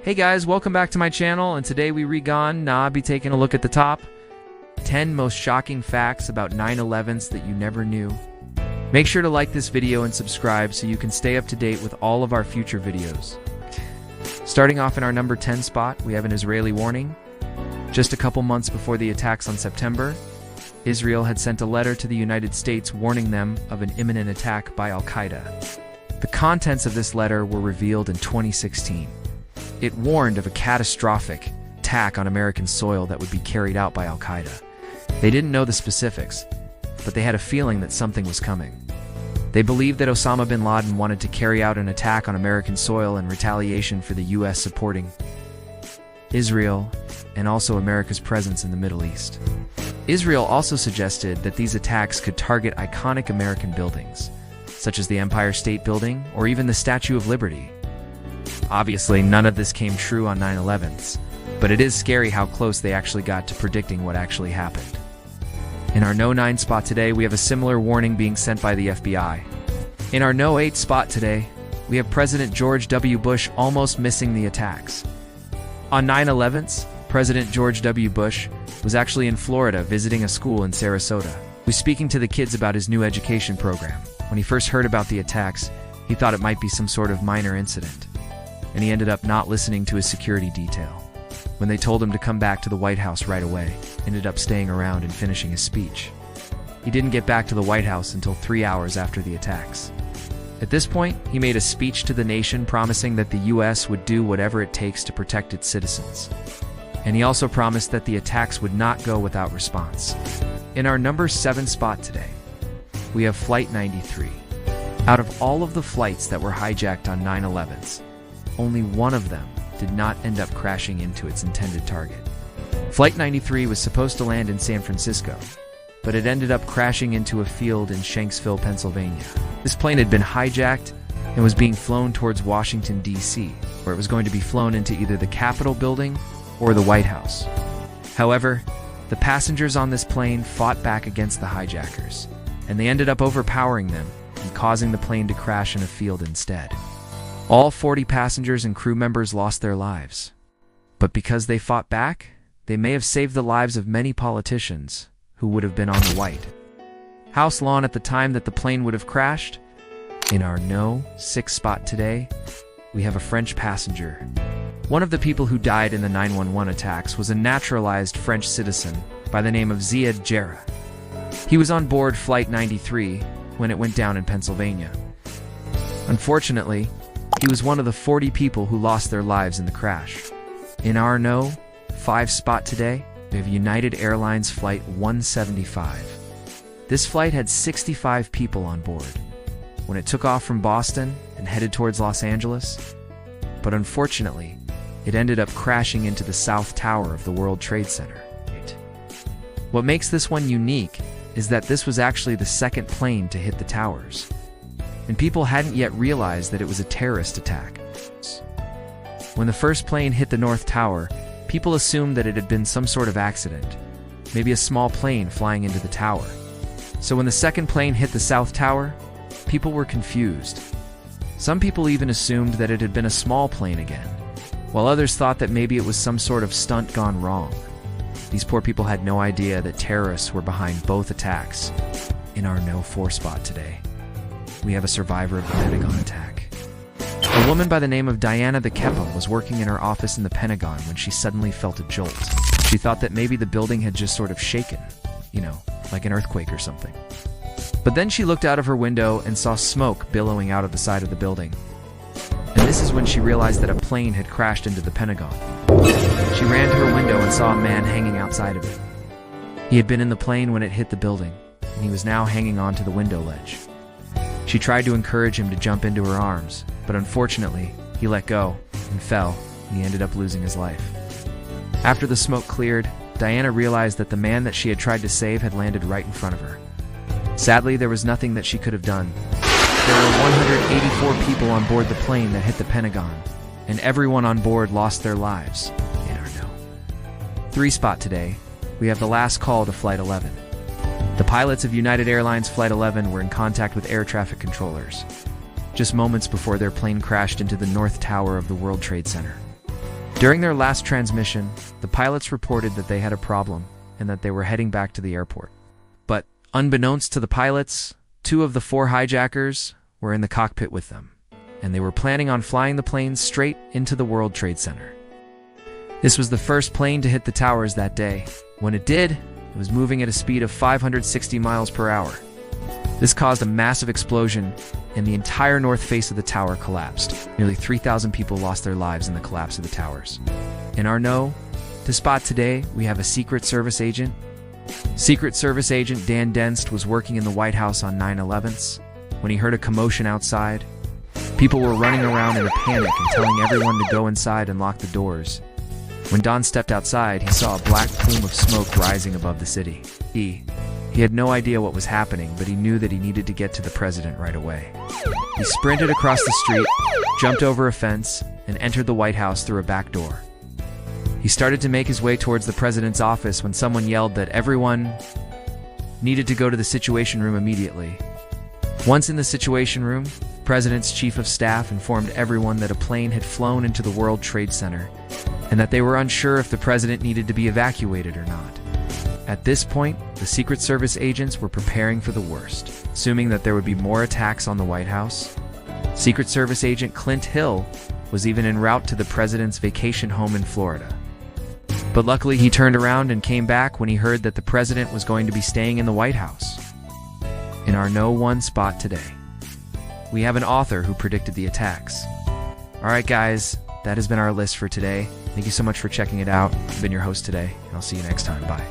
Hey guys, welcome back to my channel, and today we be taking a look at the top 10 most shocking facts about 9/11s that you never knew. Make sure to like this video and subscribe so you can stay up to date with all of our future videos. Starting off in our number 10 spot, we have an Israeli warning. Just a couple months before the attacks on September, Israel had sent a letter to the United States warning them of an imminent attack by al-qaeda. The contents of this letter were revealed in 2016. It warned of a catastrophic attack on American soil that would be carried out by al-qaeda. They didn't know the specifics, but they had a feeling that something was coming. They believed that Osama bin Laden wanted to carry out an attack on American soil in retaliation for the U.S. supporting Israel and also America's presence in the Middle East. Israel also suggested that these attacks could target iconic American buildings, such as the Empire State Building or even the Statue of Liberty. Obviously, none of this came true on 9/11s, but it is scary how close they actually got to predicting what actually happened. In our No 9 spot today, we have a similar warning being sent by the FBI. In our No 8 spot today, we have President George W. Bush almost missing the attacks. On 9/11s, President George W. Bush was actually in Florida visiting a school in Sarasota. He was speaking to the kids about his new education program. When he first heard about the attacks, he thought it might be some sort of minor incident, and he ended up not listening to his security detail. When they told him to come back to the White House right away, he ended up staying around and finishing his speech. He didn't get back to the White House until 3 hours after the attacks. At this point, he made a speech to the nation promising that the U.S. would do whatever it takes to protect its citizens. And he also promised that the attacks would not go without response. In our number 7 spot today, we have Flight 93. Out of all of the flights that were hijacked on 9/11s, only one of them did not end up crashing into its intended target. Flight 93 was supposed to land in San Francisco, but it ended up crashing into a field in Shanksville, Pennsylvania. This plane had been hijacked and was being flown towards Washington, D.C., where it was going to be flown into either the Capitol building or the White House. However, the passengers on this plane fought back against the hijackers, and they ended up overpowering them and causing the plane to crash in a field instead. All 40 passengers and crew members lost their lives. But because they fought back, they may have saved the lives of many politicians who would have been on the White House lawn at the time that the plane would have crashed. In our No 6 spot today, we have a French passenger. One of the people who died in the 9/11 attacks was a naturalized French citizen by the name of Ziad Jarrah. He was on board Flight 93 when it went down in Pennsylvania. Unfortunately, he was one of the 40 people who lost their lives in the crash. In our No 5 spot today, we have United Airlines Flight 175. This flight had 65 people on board when it took off from Boston and headed towards Los Angeles, but unfortunately, it ended up crashing into the South Tower of the World Trade Center. What makes this one unique is that this was actually the second plane to hit the towers, and people hadn't yet realized that it was a terrorist attack. When the first plane hit the North Tower, people assumed that it had been some sort of accident, maybe a small plane flying into the tower. So when the second plane hit the South Tower, people were confused. Some people even assumed that it had been a small plane again, while others thought that maybe it was some sort of stunt gone wrong. These poor people had no idea that terrorists were behind both attacks. In our No 4 spot today, we have a survivor of the Pentagon attack. A woman by the name of Diana the Kepa was working in her office in the Pentagon when she suddenly felt a jolt. She thought that maybe the building had just sort of shaken, like an earthquake or something. But then she looked out of her window and saw smoke billowing out of the side of the building. And this is when she realized that a plane had crashed into the Pentagon. She ran to her window and saw a man hanging outside of it. He had been in the plane when it hit the building, and he was now hanging onto the window ledge. She tried to encourage him to jump into her arms, but unfortunately, he let go and fell, and he ended up losing his life. After the smoke cleared, Diana realized that the man that she had tried to save had landed right in front of her. Sadly, there was nothing that she could have done. There were 184 people on board the plane that hit the Pentagon, and everyone on board lost their lives. In our No 3 spot today, we have the last call to Flight 11. The pilots of United Airlines Flight 11 were in contact with air traffic controllers just moments before their plane crashed into the North Tower of the World Trade Center. During their last transmission, the pilots reported that they had a problem and that they were heading back to the airport. But unbeknownst to the pilots, 2 of the 4 hijackers were in the cockpit with them, and they were planning on flying the planes straight into the World Trade Center. This was the first plane to hit the towers that day. When it did, it was moving at a speed of 560 miles per hour. This caused a massive explosion, and the entire north face of the tower collapsed. Nearly 3,000 people lost their lives in the collapse of the towers. In our know, to spot today, we have a Secret Service agent. Secret Service agent Dan Denst was working in the White House on 9/11s when he heard a commotion outside. People were running around in a panic and telling everyone to go inside and lock the doors. When Don stepped outside, he saw a black plume of smoke rising above the city. He had no idea what was happening, but he knew that he needed to get to the president right away. He sprinted across the street, jumped over a fence, and entered the White House through a back door. He started to make his way towards the president's office when someone yelled that everyone needed to go to the Situation Room immediately. Once in the Situation Room, the president's chief of staff informed everyone that a plane had flown into the World Trade Center and that they were unsure if the president needed to be evacuated or not. At this point, the Secret Service agents were preparing for the worst, assuming that there would be more attacks on the White House. Secret Service agent Clint Hill was even en route to the president's vacation home in Florida. But luckily, he turned around and came back when he heard that the president was going to be staying in the White House. In our No One spot today, we have an author who predicted the attacks. Alright guys, that has been our list for today. Thank you so much for checking it out. I've been your host today, and I'll see you next time. Bye.